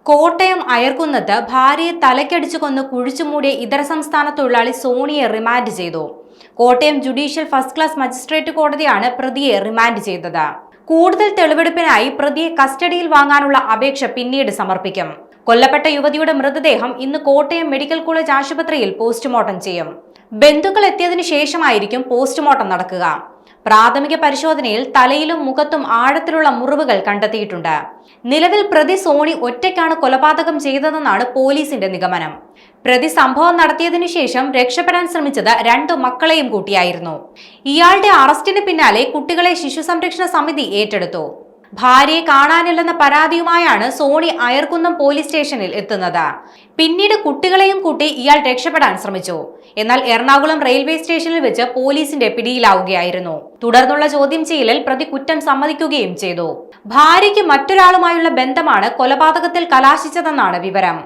കോട്ടയം അയർക്കുന്നത്ത് ഭാര്യയെ തലക്കടിച്ചു കൊന്ന് കുഴിച്ചുമൂടിയ ഇതര സംസ്ഥാന തൊഴിലാളി സോണിയെ റിമാൻഡ് ചെയ്തു. Kottayam judicial first class magistrate കോടതിയാണ് പ്രതിയെ റിമാൻഡ് ചെയ്തത്. കൂടുതൽ തെളിവെടുപ്പിനായി പ്രതിയെ കസ്റ്റഡിയിൽ വാങ്ങാനുള്ള അപേക്ഷ പിന്നീട് സമർപ്പിക്കും. കൊല്ലപ്പെട്ട യുവതിയുടെ മൃതദേഹം ഇന്ന് കോട്ടയം മെഡിക്കൽ കോളേജ് ആശുപത്രിയിൽ പോസ്റ്റ്മോർട്ടം ചെയ്യും. ബന്ധുക്കൾ എത്തിയതിനു ശേഷമായിരിക്കും പോസ്റ്റ്മോർട്ടം നടക്കുക. പ്രാഥമിക പരിശോധനയിൽ തലയിലും മുഖത്തും ആഴത്തിലുള്ള മുറിവുകൾ കണ്ടെത്തിയിട്ടുണ്ട്. നിലവിൽ പ്രതി സോണി ഒറ്റയ്ക്കാണ് കൊലപാതകം ചെയ്തതെന്നാണ് പോലീസിന്റെ നിഗമനം. പ്രതി സംഭവം നടത്തിയതിനു ശേഷം രക്ഷപ്പെടാൻ ശ്രമിച്ചത് 2 മക്കളെയും കൂട്ടിയായിരുന്നു. ഇയാളുടെ അറസ്റ്റിന് പിന്നാലെ കുട്ടികളെ ശിശു സംരക്ഷണ സമിതി ഏറ്റെടുത്തു. ഭാര്യയെ കാണാനില്ലെന്ന പരാതിയുമായാണ് സോണി അയർക്കുന്നം പോലീസ് സ്റ്റേഷനിൽ എത്തുന്നത്. പിന്നീട് കുട്ടികളെയും കൂട്ടി ഇയാൾ രക്ഷപ്പെടാൻ ശ്രമിച്ചു. എന്നാൽ എറണാകുളം റെയിൽവേ സ്റ്റേഷനിൽ വെച്ച് പോലീസിന്റെ പിടിയിലാവുകയായിരുന്നു. തുടർന്നുള്ള ചോദ്യം ചെയ്യലിൽ പ്രതി കുറ്റം സമ്മതിക്കുകയും ചെയ്തു. ഭാര്യയ്ക്ക് മറ്റൊരാളുമായുള്ള ബന്ധമാണ് കൊലപാതകത്തിൽ കലാശിച്ചതെന്നാണ് വിവരം.